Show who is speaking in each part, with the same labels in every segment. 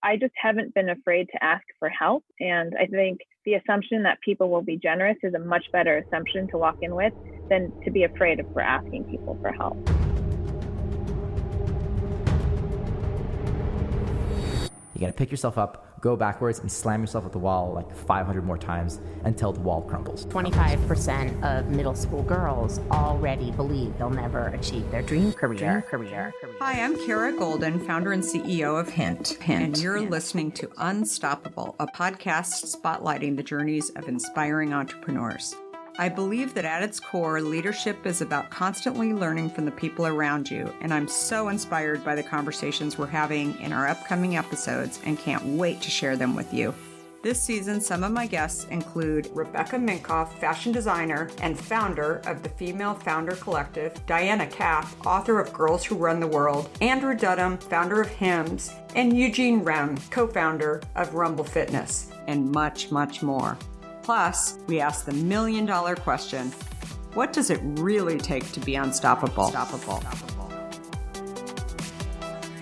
Speaker 1: I just haven't been afraid to ask for help. And I think the assumption that people will be generous is a much better assumption to walk in with than to be afraid of for asking people for help.
Speaker 2: You got to pick yourself up, go backwards, and slam yourself at the wall like 500 more times until the wall crumbles.
Speaker 3: 25% of middle school girls already believe they'll never achieve their dream career.
Speaker 4: Hi, I'm Kara Goldin, founder and CEO of Hint. And you're listening to Unstoppable, a podcast spotlighting the journeys of inspiring entrepreneurs. I believe that at its core, leadership is about constantly learning from the people around you, and I'm so inspired by the conversations we're having in our upcoming episodes and can't wait to share them with you. This season, some of my guests include Rebecca Minkoff, fashion designer and founder of the Female Founder Collective, Diana Kapp, author of Girls Who Run the World, Andrew Dudham, founder of Hims, and Eugene Rem, co-founder of Rumble Fitness, and much, much more. Plus, we ask the million-dollar question, what does it really take to be unstoppable?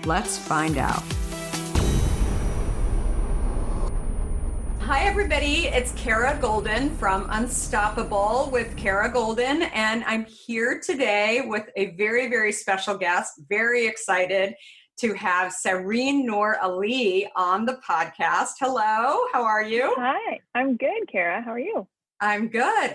Speaker 4: Let's find out. Hi, everybody. It's Kara Goldin from Unstoppable with Kara Goldin, and I'm here today with a very, very special guest. Very excited to have Sehreen Noor Ali on the podcast. Hello, how are you?
Speaker 1: Hi, I'm good, Kara. How are you?
Speaker 4: I'm good.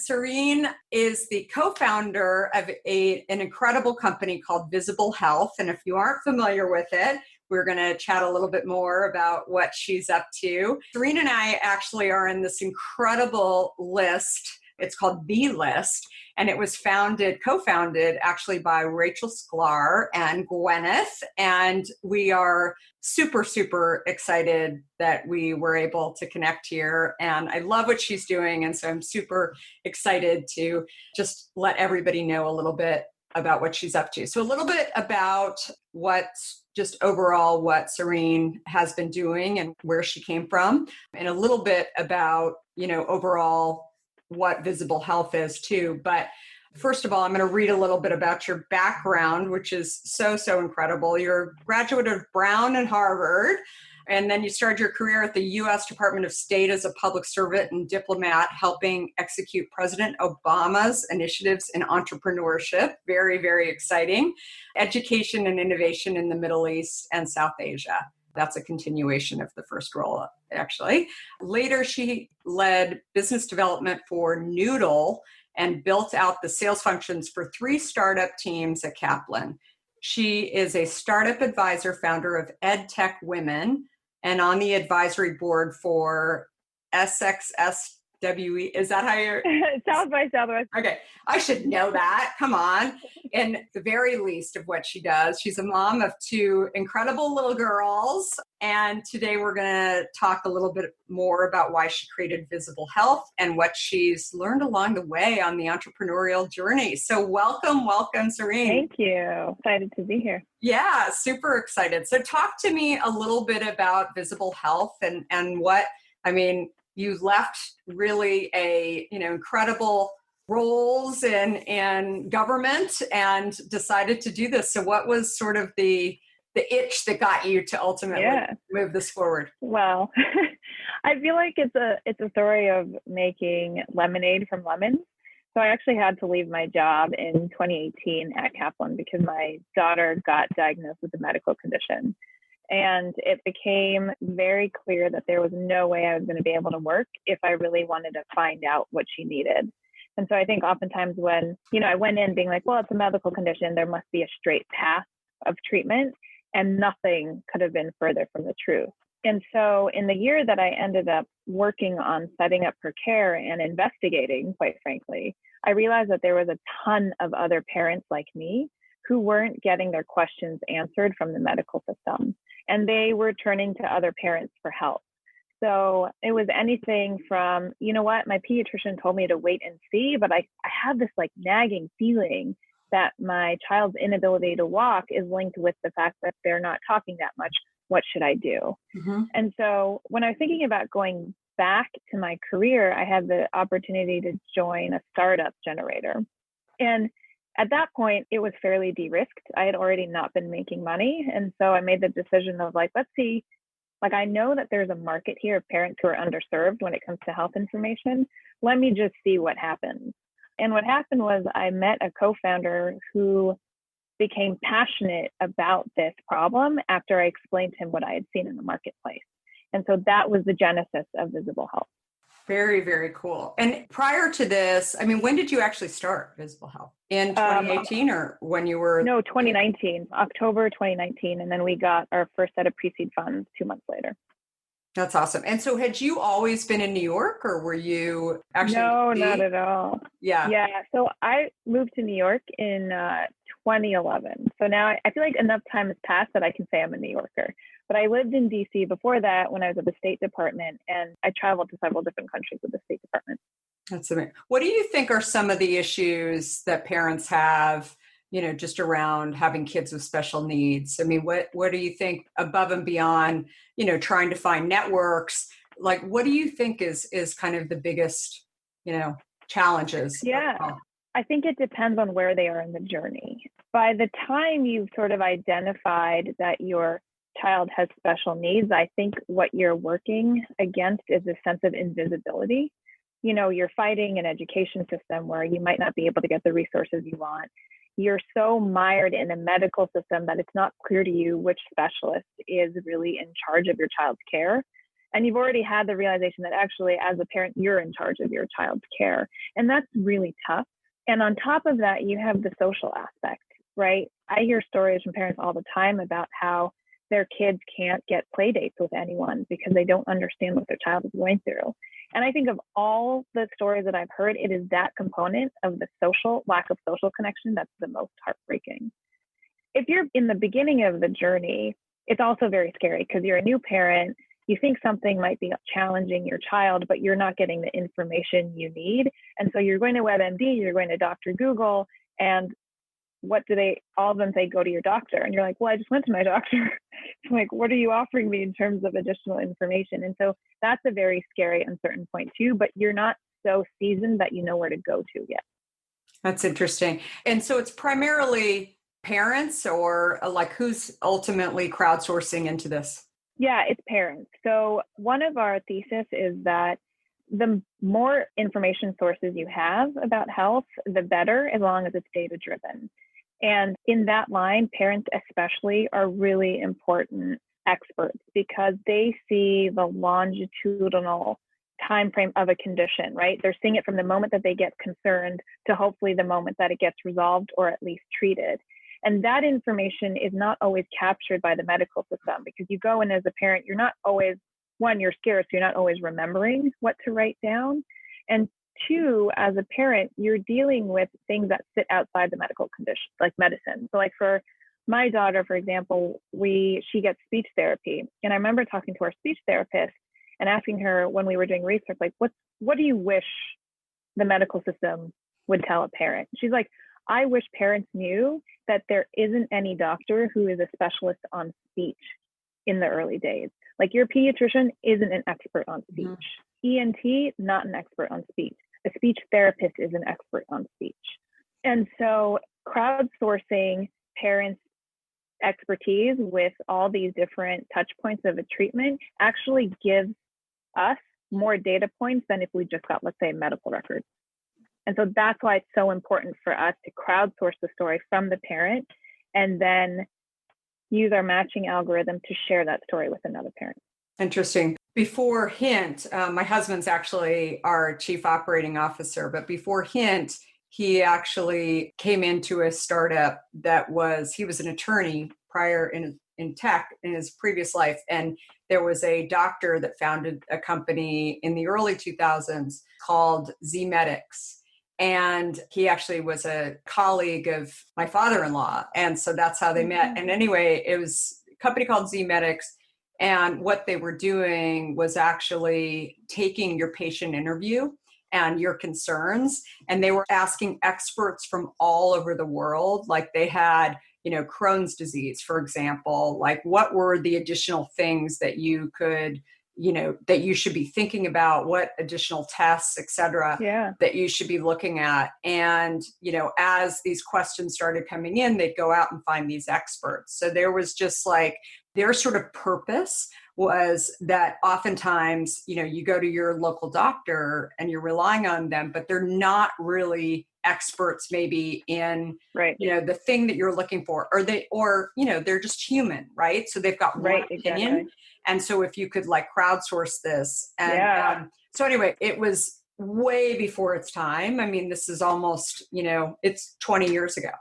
Speaker 4: Sehreen is the co-founder of an incredible company called Visible Health. And if you aren't familiar with it, we're going to chat a little bit more about what she's up to. Sehreen and I actually are in this incredible list. It's called The List, and it was co-founded actually by Rachel Sklar and Gwyneth. And we are super, super excited that we were able to connect here. And I love what she's doing. And so I'm super excited to just let everybody know a little bit about what she's up to. So a little bit about just overall what Sehreen has been doing and where she came from, and a little bit about, overall what Visible Health is too. But first of all, I'm going to read a little bit about your background, which is so, so incredible. You're a graduate of Brown and Harvard, and then you started your career at the U.S. Department of State as a public servant and diplomat, helping execute President Obama's initiatives in entrepreneurship. Very, very exciting. Education and innovation in the Middle East and South Asia. That's a continuation of the first role, actually. Later, she led business development for Noodle and built out the sales functions for 3 startup teams at Kaplan. She is a startup advisor, founder of EdTech Women, and on the advisory board for SXSWE. Is that how you're?
Speaker 1: South by Southwest.
Speaker 4: Okay. I should know that. Come on. And the very least of what she does, she's a mom of 2 incredible little girls. And today we're going to talk a little bit more about why she created Visible Health and what she's learned along the way on the entrepreneurial journey. So welcome, Sehreen.
Speaker 1: Thank you. Excited to be here.
Speaker 4: Yeah, super excited. So talk to me a little bit about Visible Health and what, you left really incredible roles in government and decided to do this. So what was sort of the itch that got you to ultimately move this forward?
Speaker 1: Well, I feel like it's a story of making lemonade from lemons. So I actually had to leave my job in 2018 at Kaplan because my daughter got diagnosed with a medical condition. And it became very clear that there was no way I was going to be able to work if I really wanted to find out what she needed. And so I think oftentimes when, I went in being like, well, it's a medical condition, there must be a straight path of treatment, and nothing could have been further from the truth. And so in the year that I ended up working on setting up her care and investigating, quite frankly, I realized that there was a ton of other parents like me who weren't getting their questions answered from the medical system. And they were turning to other parents for help. So it was anything from, my pediatrician told me to wait and see, but I have this nagging feeling that my child's inability to walk is linked with the fact that they're not talking that much. What should I do? Mm-hmm. And so when I was thinking about going back to my career, I had the opportunity to join a startup generator. And at that point, it was fairly de-risked. I had already not been making money. And so I made the decision of let's see Like, I know that there's a market here of parents who are underserved when it comes to health information. Let me just see what happens. And what happened was I met a co-founder who became passionate about this problem after I explained to him what I had seen in the marketplace. And so that was the genesis of Visible Health.
Speaker 4: Very, very cool. And prior to this, I mean, when did you actually start Visible Health? In 2018 or when you were?
Speaker 1: No, 2019, October 2019. And then we got our first set of pre-seed funds 2 months later.
Speaker 4: That's awesome. And so had you always been in New York, or were you actually?
Speaker 1: No, not at all.
Speaker 4: Yeah.
Speaker 1: Yeah. So I moved to New York in 2011. So now I feel like enough time has passed that I can say I'm a New Yorker. But I lived in DC before that when I was at the State Department, and I traveled to several different countries with the State Department.
Speaker 4: That's amazing. What do you think are some of the issues that parents have, just around having kids with special needs? I mean, what do you think above and beyond, trying to find networks? Like, what do you think is kind of the biggest, challenges?
Speaker 1: Yeah, I think it depends on where they are in the journey. By the time you've sort of identified that your child has special needs, I think what you're working against is a sense of invisibility. You're fighting an education system where you might not be able to get the resources you want. You're so mired in a medical system that it's not clear to you which specialist is really in charge of your child's care. And you've already had the realization that actually, as a parent, you're in charge of your child's care. And that's really tough. And on top of that, you have the social aspect, right? I hear stories from parents all the time about how their kids can't get play dates with anyone because they don't understand what their child is going through. And I think of all the stories that I've heard, it is that component of the lack of social connection that's the most heartbreaking. If you're in the beginning of the journey, it's also very scary because you're a new parent. You think something might be challenging your child, but you're not getting the information you need. And so you're going to WebMD, you're going to Dr. Google, and what do all of them say? Go to your doctor. And you're like, well, I just went to my doctor. I'm like, what are you offering me in terms of additional information? And so that's a very scary, uncertain point too, but you're not so seasoned that you know where to go to yet.
Speaker 4: That's interesting. And so it's primarily parents, or like who's ultimately crowdsourcing into this?
Speaker 1: Yeah, it's parents. So one of our thesis is that the more information sources you have about health, the better, as long as it's data driven. And in that line, parents especially are really important experts because they see the longitudinal time frame of a condition, right? They're seeing it from the moment that they get concerned to hopefully the moment that it gets resolved or at least treated. And that information is not always captured by the medical system because you go in as a parent, you're not always, one, you're scared, so you're not always remembering what to write down. And two, as a parent, you're dealing with things that sit outside the medical condition, like medicine. So like for my daughter, for example, she gets speech therapy. And I remember talking to our speech therapist and asking her when we were doing research, like, what do you wish the medical system would tell a parent? She's like, I wish parents knew that there isn't any doctor who is a specialist on speech in the early days. Like your pediatrician isn't an expert on speech. ENT, not an expert on speech. A speech therapist is an expert on speech. And so crowdsourcing parents' expertise with all these different touch points of a treatment actually gives us more data points than if we just got, let's say, medical records. And so that's why it's so important for us to crowdsource the story from the parent and then use our matching algorithm to share that story with another parent.
Speaker 4: Interesting. Before Hint, my husband's actually our chief operating officer, but before Hint, he actually came into a startup he was an attorney prior in tech in his previous life. And there was a doctor that founded a company in the early 2000s called ZMedics. And he actually was a colleague of my father-in-law. And so that's how they met. And anyway, it was a company called ZMedics. And what they were doing was actually taking your patient interview and your concerns. And they were asking experts from all over the world. Like they had, Crohn's disease, for example, like what were the additional things that you could that you should be thinking about, what additional tests, et cetera, that you should be looking at. And, as these questions started coming in, they'd go out and find these experts. So there was just like their sort of purpose was that oftentimes, you go to your local doctor and you're relying on them, but they're not really experts maybe in,
Speaker 1: Right.
Speaker 4: the thing that you're looking for, or they're just human, right? So they've got one
Speaker 1: Right,
Speaker 4: opinion.
Speaker 1: exactly.
Speaker 4: And so if you could like crowdsource this and,
Speaker 1: Yeah.
Speaker 4: so anyway, it was way before its time. I mean, this is almost, it's 20 years ago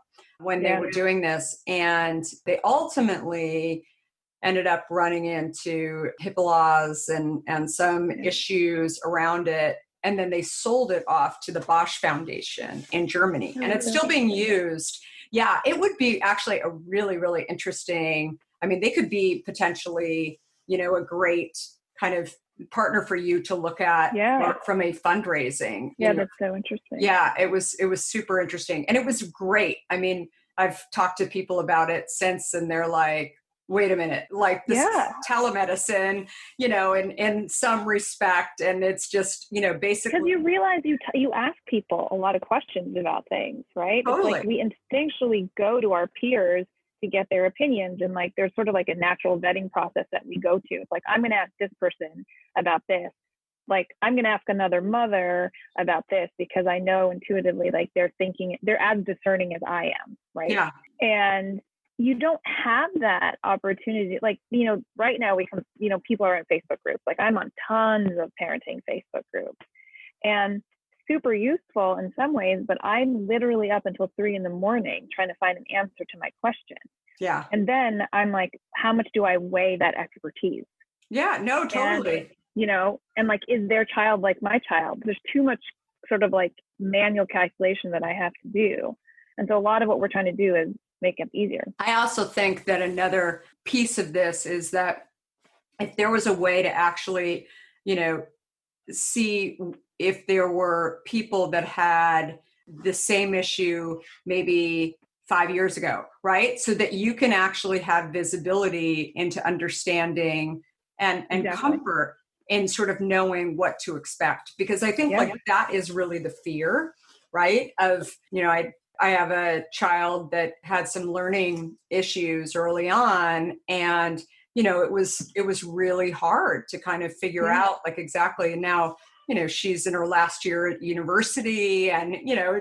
Speaker 4: when they were doing this, and they ultimately ended up running into HIPAA laws and some issues around it. And then they sold it off to the Bosch Foundation in Germany. And it's still being used. Yeah, it would be actually a really, really interesting, I mean, they could be potentially, a great kind of partner for you to look at from a fundraising.
Speaker 1: Yeah, that's so interesting.
Speaker 4: Yeah, it was super interesting. And it was great. I mean, I've talked to people about it since, and they're like, wait a minute, like this is telemedicine, in some respect. And it's just, basically.
Speaker 1: Because you realize you ask people a lot of questions about things, right?
Speaker 4: Totally.
Speaker 1: It's like we instinctually go to our peers to get their opinions. And like, there's sort of like a natural vetting process that we go to. It's like, I'm going to ask this person about this. Like, I'm going to ask another mother about this because I know intuitively, like they're as discerning as I am. Right.
Speaker 4: Yeah.
Speaker 1: And you don't have that opportunity. Like, right now people are in Facebook groups. Like I'm on tons of parenting Facebook groups and super useful in some ways, but I'm literally up until 3 a.m. trying to find an answer to my question.
Speaker 4: Yeah.
Speaker 1: And then I'm like, how much do I weigh that expertise?
Speaker 4: Yeah, no, totally.
Speaker 1: And, and like, is their child like my child? There's too much sort of like manual calculation that I have to do. And so a lot of what we're trying to do is make it easier.
Speaker 4: I also think that another piece of this is that if there was a way to actually, see if there were people that had the same issue maybe 5 years ago, right? So that you can actually have visibility into understanding and comfort in sort of knowing what to expect. Because I think like that is really the fear, right? Of, I have a child that had some learning issues early on, and it was really hard to kind of figure out like exactly. And now she's in her last year at university, and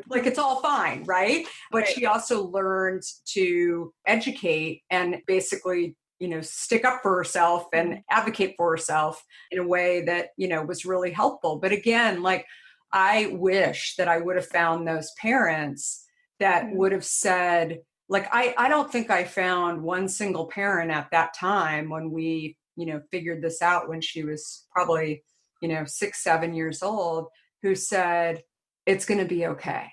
Speaker 4: like it's all fine, right? But she also learned to educate and basically stick up for herself and advocate for herself in a way that was really helpful. But again, like I wish that I would have found those parents that would have said, like, I don't think I found one single parent at that time when we, figured this out when she was probably, 6, 7 years old, who said, it's going to be okay.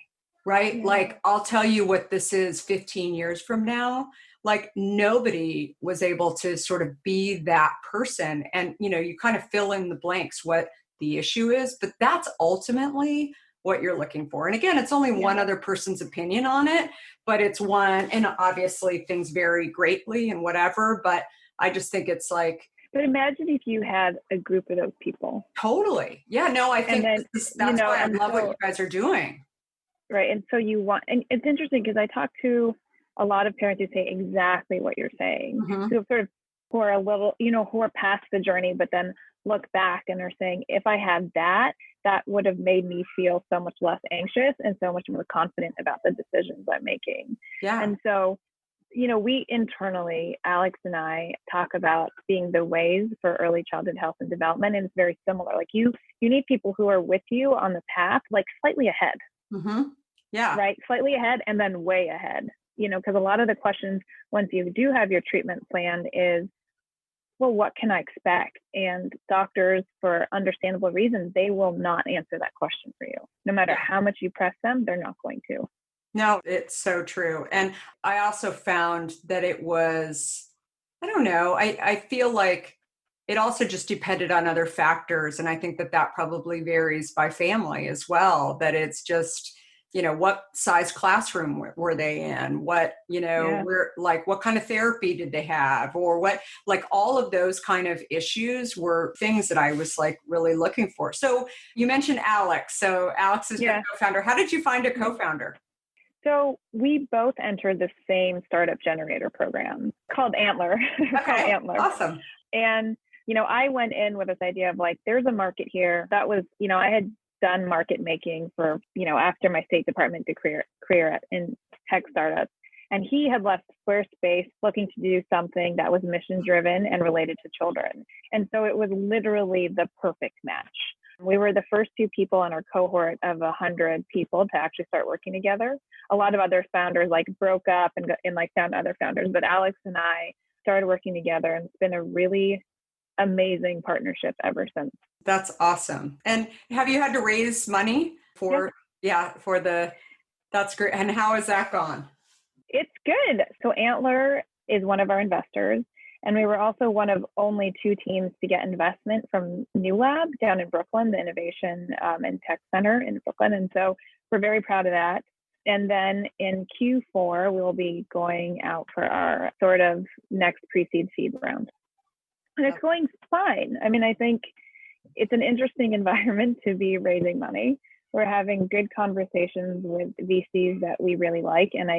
Speaker 4: Right. Yeah. Like, I'll tell you what this is 15 years from now. Like nobody was able to sort of be that person. And, you kind of fill in the blanks, what the issue is, but that's ultimately what you're looking for. And again, it's only one other person's opinion on it, but it's one, and obviously things vary greatly and whatever, but I just think it's like.
Speaker 1: But imagine if you had a group of those people.
Speaker 4: Totally. Yeah, no, I think that's why I love what you guys are doing.
Speaker 1: Right. And so and it's interesting because I talk to a lot of parents who say exactly what you're saying, who are a little, who are past the journey, but then look back and are saying, if I had that would have made me feel so much less anxious and so much more confident about the decisions I'm making. Yeah. And so, we internally, Alex and I, talk about being the ways for early childhood health and development. And it's very similar. Like you need people who are with you on the path, like slightly ahead.
Speaker 4: Mm-hmm. Yeah.
Speaker 1: Right. Slightly ahead and then way ahead, because a lot of the questions once you do have your treatment plan is, well, what can I expect? And doctors, for understandable reasons, they will not answer that question for you. No matter how much you press them, they're not going to.
Speaker 4: No, it's so true. And I also found that it was, I don't know, I feel like it also just depended on other factors. And I think that probably varies by family as well, that it's just, what size classroom were they in? What, what kind of therapy did they have? Or what, like all of those kind of issues were things that I was like really looking for. So you mentioned Alex. So Alex is your co-founder. How did you find a co-founder?
Speaker 1: So we both entered the same startup generator program called Antler.
Speaker 4: Okay, Antler. Awesome.
Speaker 1: And I went in with this idea of like, there's a market here. That was, I had done market making for, after my State Department career in tech startups. And he had left Squarespace looking to do something that was mission driven and related to children. And so it was literally the perfect match. We were the first 2 people in our cohort of 100 people to actually start working together. A lot of other founders like broke up and like found other founders, but Alex and I started working together, and it's been a really amazing partnership ever since.
Speaker 4: That's awesome. And have you had to raise money that's great. And how has that gone?
Speaker 1: It's good. So Antler is one of our investors, and we were also one of only 2 teams to get investment from New Lab down in Brooklyn, the Innovation and Tech Center in Brooklyn. And so we're very proud of that. And then in Q4, we'll be going out for our sort of next pre-seed seed round. And it's going fine. I mean, I think it's an interesting environment to be raising money. We're having good conversations with VCs that we really like, and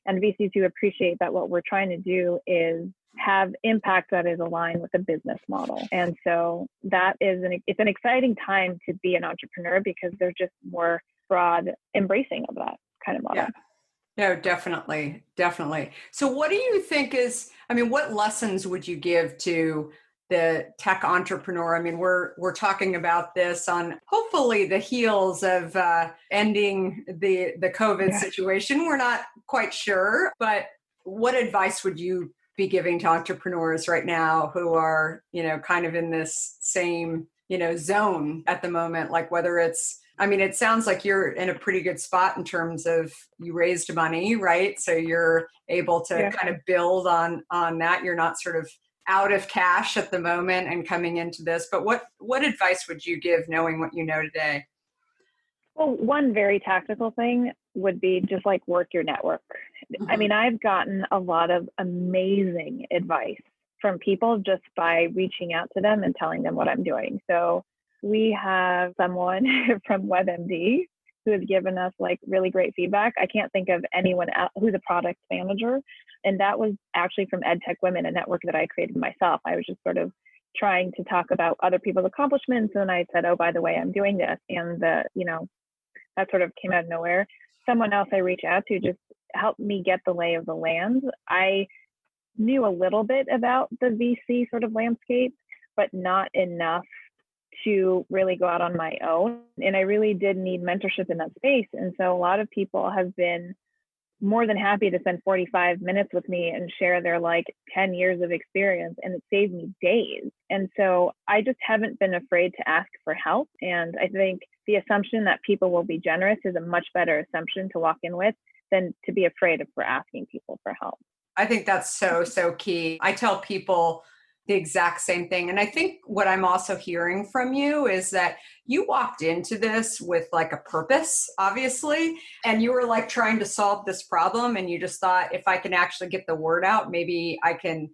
Speaker 1: VCs who appreciate that what we're trying to do is have impact that is aligned with the business model. And so it's an exciting time to be an entrepreneur because there's just more broad embracing of that kind of model.
Speaker 4: Yeah. No, definitely. So what do you think what lessons would you give to the tech entrepreneur? I mean, we're talking about this on hopefully the heels of ending the COVID situation. We're not quite sure, but what advice would you be giving to entrepreneurs right now who are, kind of in this same, zone at the moment? Like whether it sounds like you're in a pretty good spot in terms of you raised money, right? So you're able to kind of build on that. You're not sort of out of cash at the moment and coming into this, but what advice would you give knowing what you know today?
Speaker 1: Well, one very tactical thing would be just like work your network. Mm-hmm. I mean, I've gotten a lot of amazing advice from people just by reaching out to them and telling them what I'm doing. So we have someone from WebMD who has given us like really great feedback. I can't think of anyone else who's a product manager. And that was actually from EdTech Women, a network that I created myself. I was just sort of trying to talk about other people's accomplishments. And I said, oh, by the way, I'm doing this. And that sort of came out of nowhere. Someone else I reached out to just helped me get the lay of the land. I knew a little bit about the VC sort of landscape, but not enough to really go out on my own. And I really did need mentorship in that space. And so a lot of people have been more than happy to spend 45 minutes with me and share their like 10 years of experience, and it saved me days. And so I just haven't been afraid to ask for help. And I think the assumption that people will be generous is a much better assumption to walk in with than to be afraid of for asking people for help.
Speaker 4: I think that's so key. I tell people the exact same thing. And I think what I'm also hearing from you is that you walked into this with like a purpose, obviously, and you were like trying to solve this problem. And you just thought, if I can actually get the word out, maybe I can,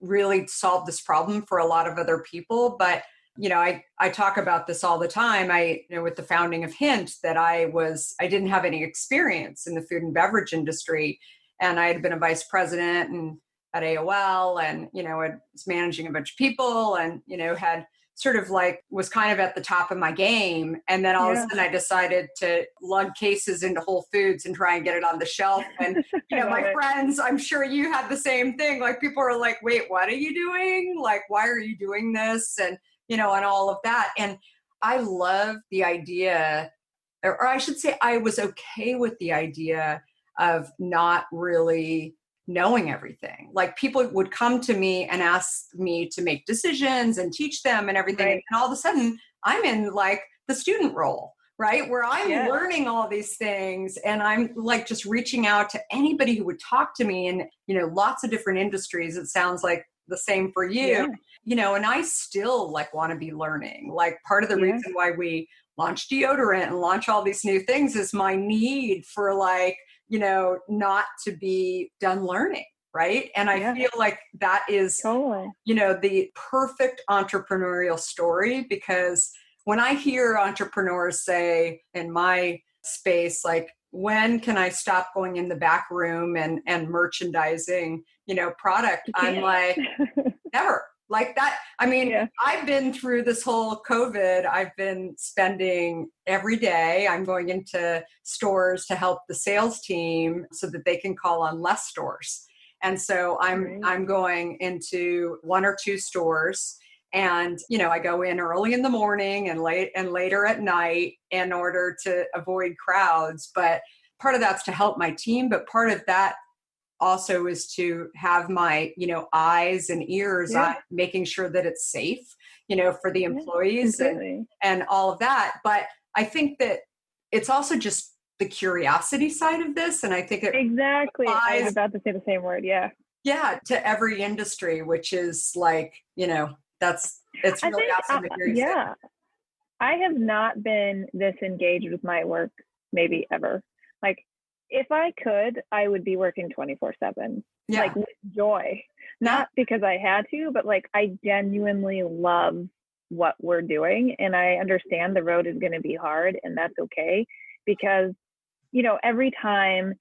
Speaker 4: really solve this problem for a lot of other people. But, I talk about this all the time. With the founding of Hint, that I didn't have any experience in the food and beverage industry. And I had been a vice president and at AOL and, I was managing a bunch of people and, had sort of like was kind of at the top of my game. And then all of a sudden I decided to lug cases into Whole Foods and try and get it on the shelf. And, my friends, I'm sure you had the same thing. Like people are like, wait, what are you doing? Like, why are you doing this? And, and all of that. And I love the idea, or I should say I was okay with the idea of not really knowing everything. Like people would come to me and ask me to make decisions and teach them and everything. Right. And all of a sudden I'm in like the student role, right? Where I'm learning all these things and I'm like just reaching out to anybody who would talk to me in, lots of different industries. It sounds like the same for you, and I still like want to be learning. Like part of the reason why we launched deodorant and launch all these new things is my need for like, not to be done learning. Right. And I feel like that is, the perfect entrepreneurial story, because when I hear entrepreneurs say in my space, like, when can I stop going in the back room and merchandising, product? I'm like, never. Like that. I mean,
Speaker 1: Yeah.
Speaker 4: I've been through this whole COVID. I've been spending every day, I'm going into stores to help the sales team so that they can call on less stores. And so I'm going into one or two stores, and I go in early in the morning and later at night in order to avoid crowds. But part of that's to help my team, but part of that also is to have my eyes and ears on making sure that it's safe for the employees and all of that. But I think that it's also just the curiosity side of this, and I think it
Speaker 1: exactly I was about to say the same word.
Speaker 4: To every industry, which is like it's really awesome to hear you say.
Speaker 1: I have not been this engaged with my work maybe ever. Like, if I could, I would be working 24/7, like with joy, not because I had to, but like I genuinely love what we're doing. And I understand the road is going to be hard, and that's okay, because, every time,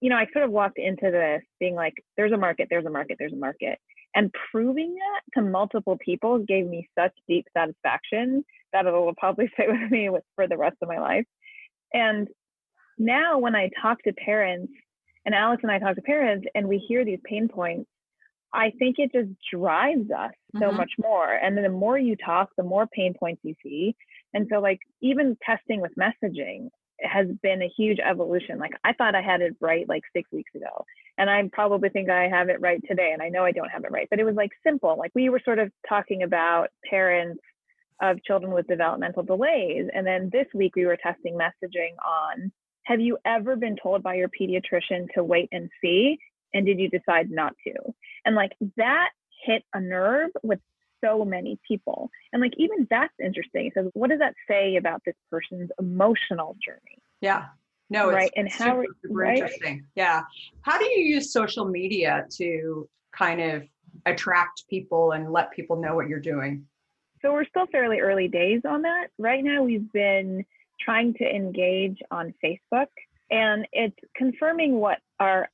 Speaker 1: I sort of walked into this being like, there's a market, there's a market, there's a market. And proving that to multiple people gave me such deep satisfaction that it will probably stay with me for the rest of my life. And now when I talk to parents, and Alex and I talk to parents, and we hear these pain points, I think it just drives us so much more. And then the more you talk, the more pain points you see. And so like even testing with messaging has been a huge evolution. Like I thought I had it right like 6 weeks ago, and I probably think I have it right today. And I know I don't have it right, but it was like simple. Like we were sort of talking about parents of children with developmental delays. And then this week we were testing messaging on, have you ever been told by your pediatrician to wait and see? And did you decide not to? And like that hit a nerve with so many people. And like, even that's interesting. So what does that say about this person's emotional journey?
Speaker 4: Yeah. No,
Speaker 1: right.
Speaker 4: It's
Speaker 1: and how
Speaker 4: super interesting. Yeah. How do you use social media to kind of attract people and let people know what you're doing?
Speaker 1: So we're still fairly early days on that. Right now, we've been trying to engage on Facebook, and it's confirming what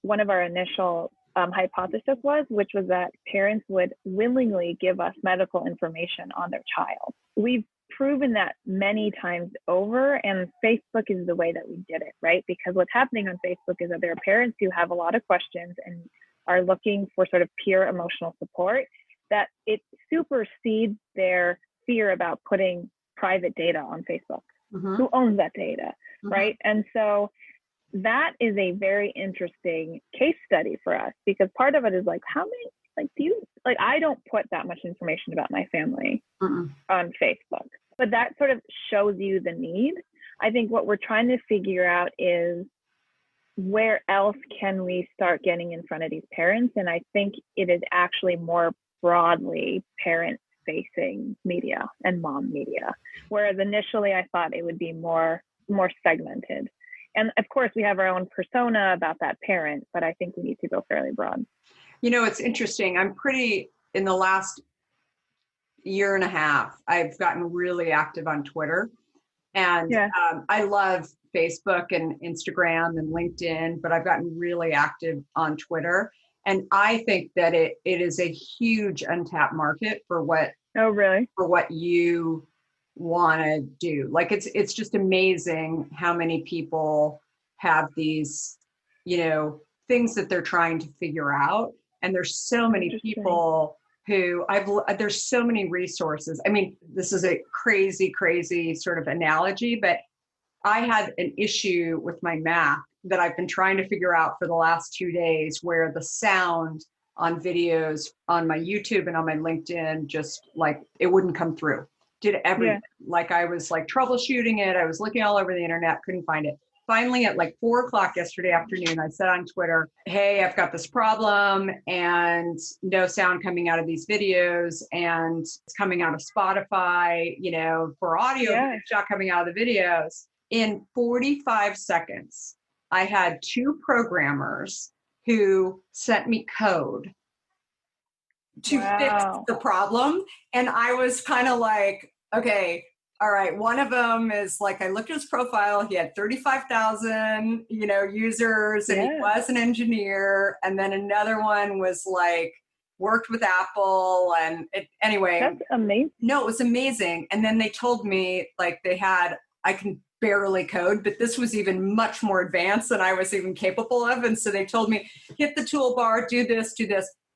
Speaker 1: one of our initial hypothesis was, which was that parents would willingly give us medical information on their child. We've proven that many times over, and Facebook is the way that we did it, right? Because what's happening on Facebook is that there are parents who have a lot of questions and are looking for sort of peer emotional support, that it supersedes their fear about putting private data on Facebook. Who owns that data, right? And so that is a very interesting case study for us, because part of it is like, how many, like, I don't put that much information about my family on Facebook, but that sort of shows you the need. I think what we're trying to figure out is where else can we start getting in front of these parents? And I think it is actually more broadly parent-facing media and mom media, whereas initially I thought it would be more segmented. And of course, we have our own persona about that parent, but I think we need to go fairly broad.
Speaker 4: It's interesting. In the last year and a half, I've gotten really active on Twitter. And I love Facebook and Instagram and LinkedIn, but I've gotten really active on Twitter. And I think that it is a huge untapped market for what you want to do. Like it's just amazing how many people have these, things that they're trying to figure out. And there's so many people who there's so many resources. I mean, this is a crazy, crazy sort of analogy, but I had an issue with my Mac that I've been trying to figure out for the last 2 days, where the sound on videos on my YouTube and on my LinkedIn, just like it wouldn't come through. Did everything. Like I was like troubleshooting it. I was looking all over the internet, couldn't find it. Finally, at like 4:00 yesterday afternoon, I said on Twitter, hey, I've got this problem and no sound coming out of these videos, and it's coming out of Spotify, for audio, but it's not coming out of the videos. In 45 seconds, I had 2 programmers who sent me code to fix the problem. And I was kind of like, okay, all right. One of them is like, I looked at his profile. He had 35,000, users, and he was an engineer. And then another one was like, worked with Apple and anyway.
Speaker 1: That's amazing.
Speaker 4: No, it was amazing. And then they told me like I can barely code, but this was even much more advanced than I was even capable of. And so they told me, hit the toolbar, do this,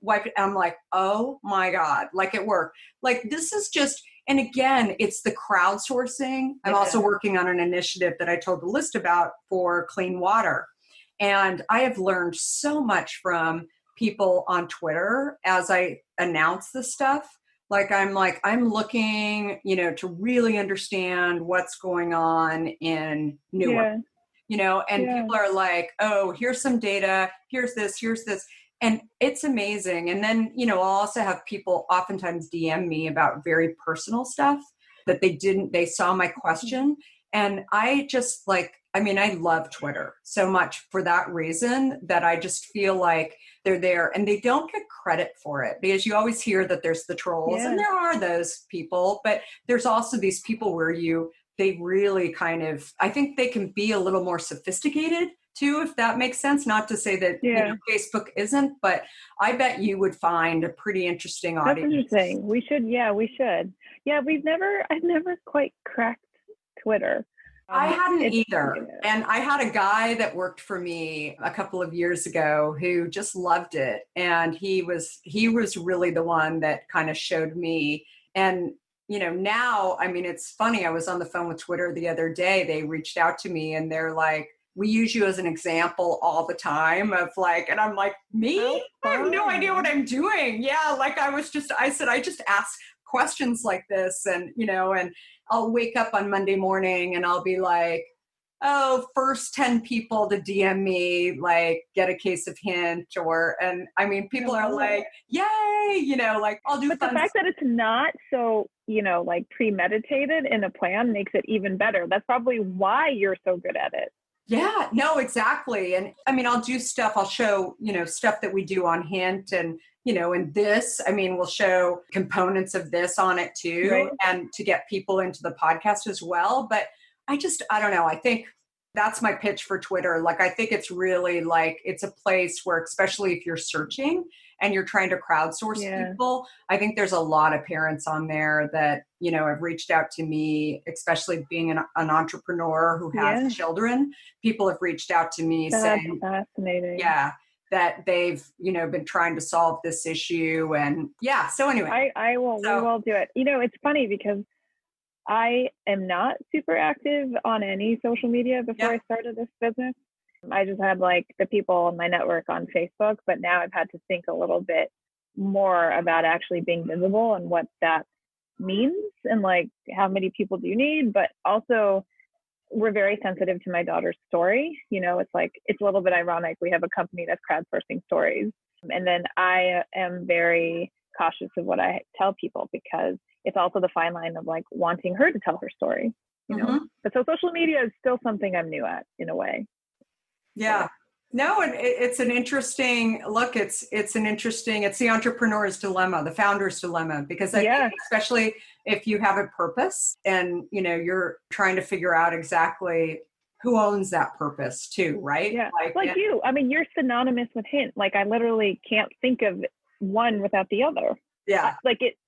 Speaker 4: wipe it. And I'm like, oh my God, like it worked. Like this is just, and again, it's the crowdsourcing. I'm also working on an initiative that I told the list about for clean water. And I have learned so much from people on Twitter as I announce this stuff. I'm looking, to really understand what's going on in Newark, and people are like, oh, here's some data, here's this. And it's amazing. And then, I'll also have people oftentimes DM me about very personal stuff that they saw my question. And I just I love Twitter so much for that reason that I just feel like they're there and they don't get credit for it because you always hear that there's the trolls and there are those people, but there's also these people where they really I think they can be a little more sophisticated too, if that makes sense. Not to say that Facebook isn't, but I bet you would find a pretty interesting audience.
Speaker 1: That's interesting. We should. Yeah, I've never quite cracked Twitter.
Speaker 4: I hadn't either. And I had a guy that worked for me a couple of years ago who just loved it. And he was really the one that kind of showed me. And, now, it's funny. I was on the phone with Twitter the other day. They reached out to me and they're like, we use you as an example all the time of and I'm like, me? I have no idea what I'm doing. Yeah. I said, I just ask questions like this and, and I'll wake up on Monday morning and I'll be like, oh, first 10 people to DM me, get a case of hint people are like, yay, I'll do
Speaker 1: But the fact that it's not so, premeditated in a plan makes it even better. That's probably why you're so good at it.
Speaker 4: Yeah, no, exactly. And I'll do stuff, I'll show, stuff that we do on Hint and, and this, we'll show components of this on it too, right. And to get people into the podcast as well. But I don't know. I think that's my pitch for Twitter. I think it's really it's a place where, especially if you're searching and you're trying to crowdsource people, I think there's a lot of parents on there that, have reached out to me, especially being an entrepreneur who has children. People have reached out to me saying,
Speaker 1: fascinating.
Speaker 4: Yeah, that they've, been trying to solve this issue. And so anyway.
Speaker 1: we will do it. It's funny because I am not super active on any social media before I started this business. I just had the people in my network on Facebook, but now I've had to think a little bit more about actually being visible and what that means and how many people do you need, but also we're very sensitive to my daughter's story. It's a little bit ironic. We have a company that's crowdsourcing stories. And then I am very cautious of what I tell people because it's also the fine line of wanting her to tell her story, But so social media is still something I'm new at in a way.
Speaker 4: Yeah. No, and it's an interesting look. It's the entrepreneur's dilemma, the founder's dilemma, because I think especially if you have a purpose and, you're trying to figure out exactly who owns that purpose too, right?
Speaker 1: Yeah. You, you're synonymous with Hint. I literally can't think of one without the other.
Speaker 4: Yeah.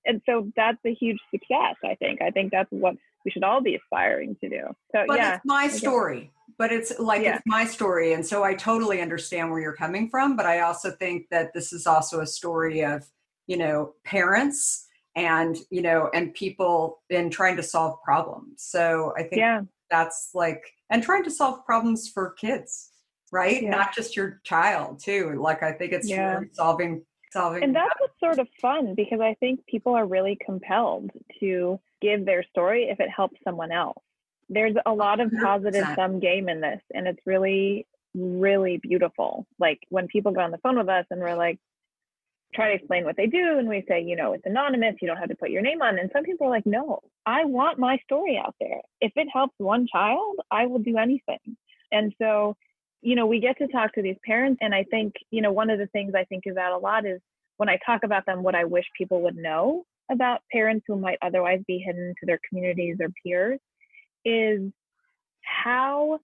Speaker 1: And so that's a huge success, I think. I think that's what we should all be aspiring to do. So
Speaker 4: but it's my story. But it's it's my story. And so I totally understand where you're coming from. But I also think that this is also a story of, parents and, and people in trying to solve problems. So I think that's and trying to solve problems for kids, right? Yeah. Not just your child too. I think it's really solving.
Speaker 1: And that's what's sort of fun because I think people are really compelled to give their story if it helps someone else. There's a lot of positive sum game in this, and it's really, really beautiful. When people go on the phone with us and we're try to explain what they do, and we say, it's anonymous, you don't have to put your name on. And some people are like, no, I want my story out there. If it helps one child, I will do anything. And so, we get to talk to these parents. And I think, one of the things I think about a lot is when I talk about them, what I wish people would know about parents who might otherwise be hidden to their communities or peers is how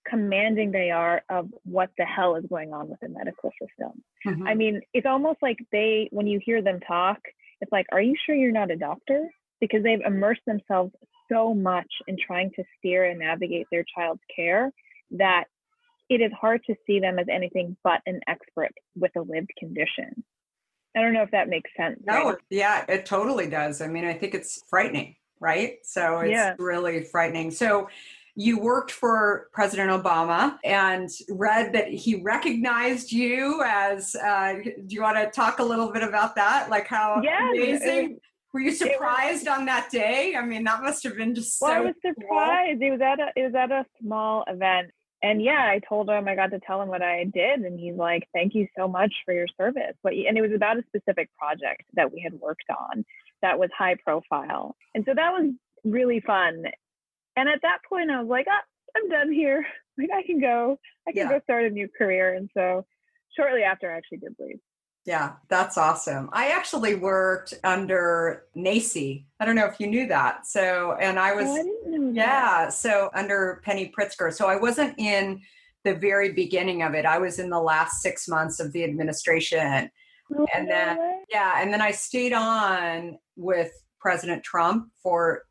Speaker 1: commanding they are of what the hell is going on with the medical system. I mean, it's almost like when you hear them talk, it's like, are you sure you're not a doctor? Because they've immersed themselves so much in trying to steer and navigate their child's care that it is hard to see them as anything but an expert with a lived condition. I don't know if that makes sense.
Speaker 4: No,
Speaker 1: right?
Speaker 4: yeah, it totally does. I mean, I think it's frightening, right? So it's really frightening. So you worked for President Obama and read that he recognized you as, do you want to talk a little bit about that? Like how amazing. Were you surprised on that day? I mean, that must have been just so
Speaker 1: I was surprised.
Speaker 4: cool.
Speaker 1: It was at a small event. And yeah, I told him, I got to tell him what I did. And he's like, thank you so much for your service. And it was about a specific project that we had worked on that was high profile. And so that was really fun. And at that point I was like, I'm done here. Like I can go start a new career. And so shortly after I actually did leave.
Speaker 4: Yeah, that's awesome. I actually worked under NACI. I don't know if you knew that. So, and I was,
Speaker 1: I didn't know that.
Speaker 4: So under Penny Pritzker. So I wasn't in the very beginning of it. I was in the last 6 months of the administration. And then I stayed on with President Trump for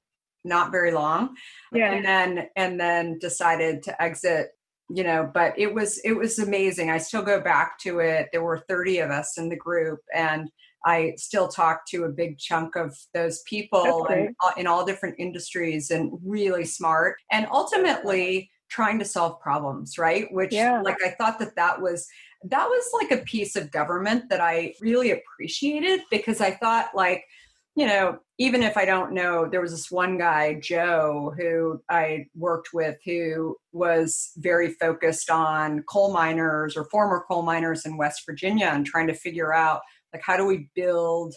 Speaker 4: not very long. And then decided to exit. But it was amazing. I still go back to it. There were 30 of us in the group, and I still talk to a big chunk of those people and, in all different industries, and really smart, and ultimately trying to solve problems, right? Which like, I thought that was like a piece of government that I really appreciated, because I thought like, even if I don't know, there was this one guy, Joe, who I worked with, who was very focused on coal miners or former coal miners in West Virginia, and trying to figure out like, how do we build,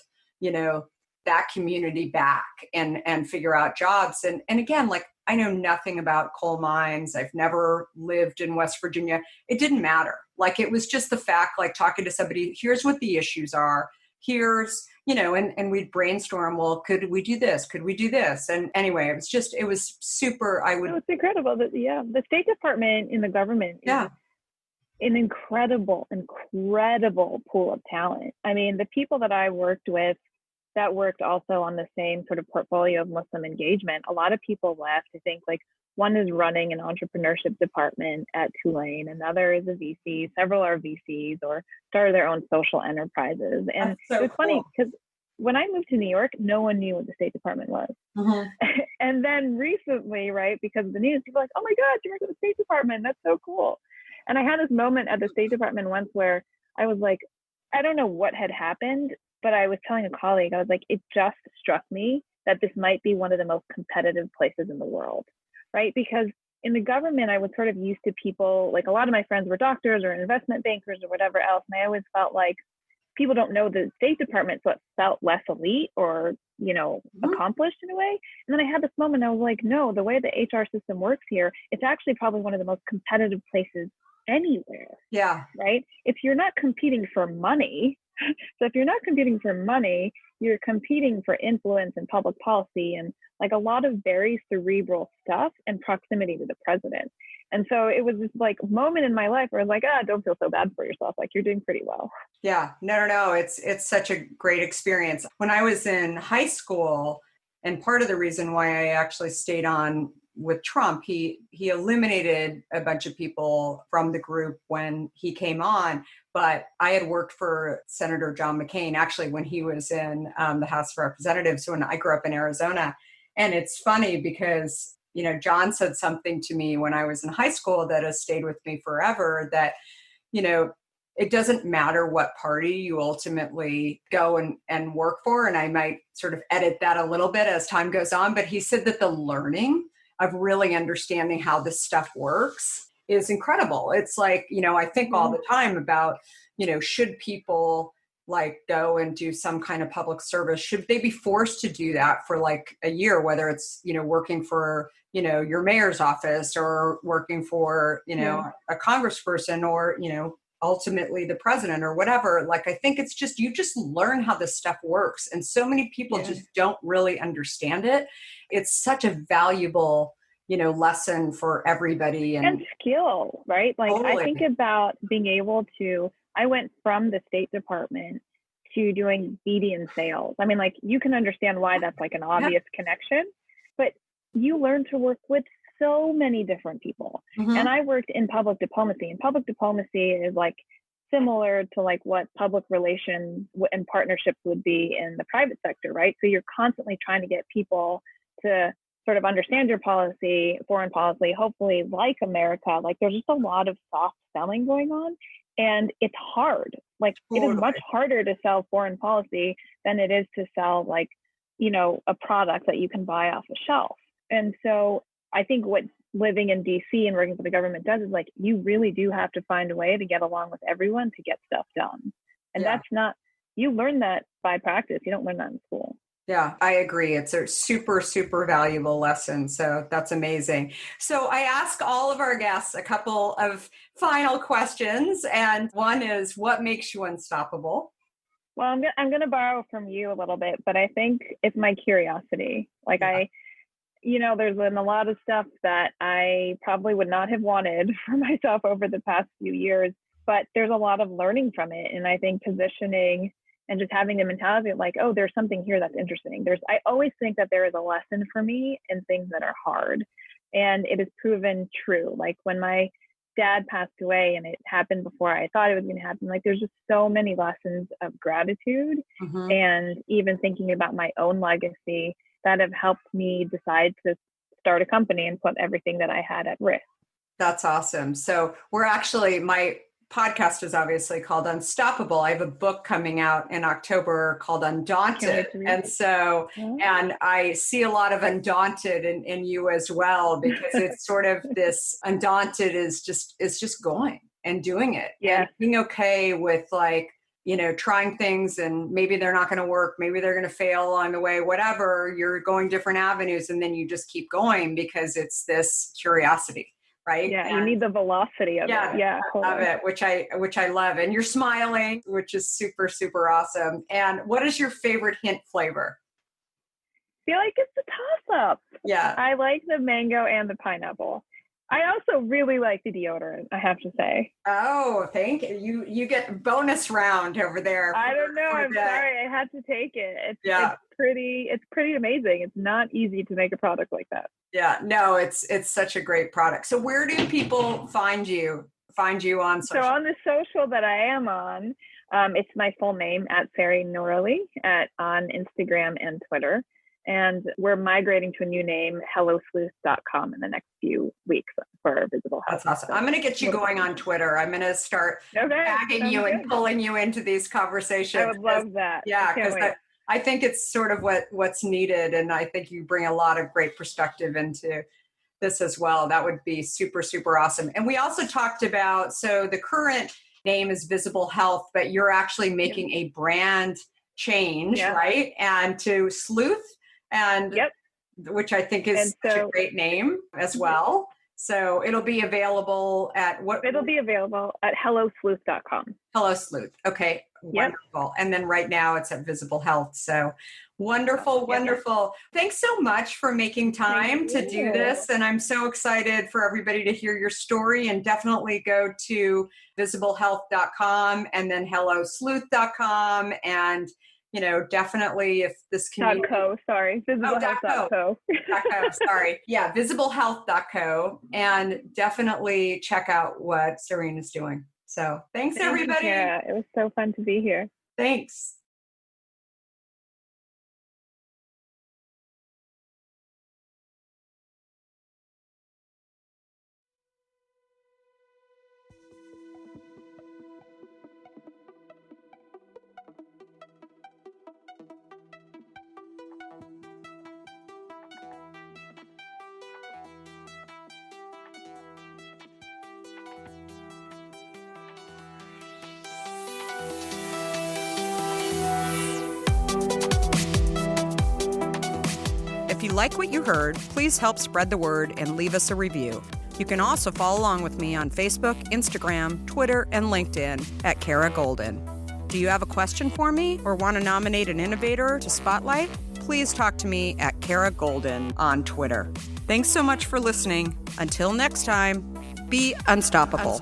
Speaker 4: that community back and figure out jobs. And again, like, I know nothing about coal mines. I've never lived in West Virginia. It didn't matter. Like, it was just the fact, like talking to somebody, here's what the issues are. Here's, and we'd brainstorm, well, could we do this? Could we do this? And anyway, it was super,
Speaker 1: it's incredible that, the State Department in the government is an incredible pool of talent. I mean, the people that I worked with that worked also on the same sort of portfolio of Muslim engagement, a lot of people left. I think like one is running an entrepreneurship department at Tulane, another is a VC, several are VCs or started their own social enterprises. And it was funny because when I moved to New York, no one knew what the State Department was. And then recently, right, because of the news, people were like, oh my God, you work at the State Department. That's so cool. And I had this moment at the State Department once where I was like, I don't know what had happened, but I was telling a colleague, I was like, it just struck me that this might be one of the most competitive places in the world. Right? Because in the government, I was sort of used to people, like a lot of my friends were doctors or investment bankers or whatever else. And I always felt like people don't know the State Department, so it felt less elite or, accomplished in a way. And then I had this moment, I was like, no, the way the HR system works here, it's actually probably one of the most competitive places anywhere.
Speaker 4: Yeah.
Speaker 1: Right? If you're not competing for money, you're competing for influence and public policy and like a lot of very cerebral stuff and proximity to the president. And so it was this like moment in my life where I was like, don't feel so bad for yourself. Like, you're doing pretty well.
Speaker 4: Yeah, no. It's such a great experience. When I was in high school, and part of the reason why I actually stayed on with Trump, he eliminated a bunch of people from the group when he came on. But I had worked for Senator John McCain, actually, when he was in the House of Representatives, when I grew up in Arizona. And it's funny because, John said something to me when I was in high school that has stayed with me forever, that, it doesn't matter what party you ultimately go and work for. And I might sort of edit that a little bit as time goes on. But he said that the learning of really understanding how this stuff works is incredible. It's like, I think all the time about, should people like go and do some kind of public service? Should they be forced to do that for like a year, whether it's, working for, your mayor's office or working for, a congressperson or, ultimately the president or whatever. Like, I think it's just, you just learn how this stuff works. And so many people just don't really understand it. It's such a valuable lesson for everybody.
Speaker 1: And skill, right? Like
Speaker 4: totally.
Speaker 1: I think about being able to, I went from the State Department to doing BD and sales. I mean, like you can understand why that's like an obvious connection, but you learn to work with so many different people. And I worked in public diplomacy, and public diplomacy is like similar to like what public relations and partnerships would be in the private sector, right? So you're constantly trying to get people to sort of understand your policy, foreign policy, hopefully like America. Like there's just a lot of soft selling going on, and it's hard. Like it is much harder to sell foreign policy than it is to sell like, a product that you can buy off a shelf. And so I think what living in DC and working for the government does is like, you really do have to find a way to get along with everyone to get stuff done. And that's not, you learn that by practice. You don't learn that in school.
Speaker 4: Yeah, I agree. It's a super, super valuable lesson. So that's amazing. So I ask all of our guests a couple of final questions. And one is, what makes you unstoppable?
Speaker 1: Well, I'm going to borrow from you a little bit, but I think it's my curiosity. Like there's been a lot of stuff that I probably would not have wanted for myself over the past few years, but there's a lot of learning from it. And I think positioning and just having the mentality of like, oh, there's something here that's interesting. I always think that there is a lesson for me in things that are hard. And it has proven true. Like when my dad passed away and it happened before I thought it was going to happen, like there's just so many lessons of gratitude and even thinking about my own legacy that have helped me decide to start a company and put everything that I had at risk.
Speaker 4: That's awesome. So my podcast is obviously called Unstoppable. I have a book coming out in October called Undaunted. And so, and I see a lot of undaunted in you as well, because it's sort of this undaunted is just going and doing it.
Speaker 1: Yeah.
Speaker 4: And being okay with like, trying things and maybe they're not going to work. Maybe they're going to fail along the way, whatever. You're going different avenues and then you just keep going because it's this curiosity. Right?
Speaker 1: Yeah, you need the velocity of it. Yeah,
Speaker 4: I love it, which I love. And you're smiling, which is super, super awesome. And what is your favorite hint flavor?
Speaker 1: I feel like it's a toss-up.
Speaker 4: Yeah.
Speaker 1: I like the mango and the pineapple. I also really like the deodorant, I have to say.
Speaker 4: Oh, thank you. You get bonus round over there.
Speaker 1: I don't know. I'm sorry. I had to take it. It's pretty amazing. It's not easy to make a product like that.
Speaker 4: Yeah, no, it's such a great product. So where do people find you on social?
Speaker 1: So on the social that I am on, it's my full name at Sehreen Noor Ali on Instagram and Twitter. And we're migrating to a new name, hellosleuth.com, in the next few weeks for Visible Health.
Speaker 4: That's awesome. I'm going to get you going on Twitter. I'm going to start tagging you and pulling you into these conversations.
Speaker 1: I would love that.
Speaker 4: Yeah, because I think it's sort of what's needed. And I think you bring a lot of great perspective into this as well. That would be super, super awesome. And we also talked about, so the current name is Visible Health, but you're actually making a brand change, right? And to Sleuth. And which I think is such a great name as well. So it'll be available at what?
Speaker 1: It'll be available at hellosleuth.com.
Speaker 4: Hello Sleuth. Okay. Wonderful. And then right now it's at Visible Health. So wonderful. Thanks so much for making time to do this. And I'm so excited for everybody to hear your story, and definitely go to visiblehealth.com and then hellosleuth.com. And definitely if this community...
Speaker 1: visiblehealth.co.
Speaker 4: Sorry. Yeah, visiblehealth.co. And definitely check out what Sehreen is doing. So thanks, everybody.
Speaker 1: Yeah, it was so fun to be here.
Speaker 4: Thanks. If you like what you heard, please help spread the word and leave us a review. You can also follow along with me on Facebook, Instagram, Twitter, and LinkedIn at Kara Goldin. Do you have a question for me or want to nominate an innovator to spotlight? Please talk to me at Kara Goldin on Twitter. Thanks so much for listening. Until next time, be unstoppable.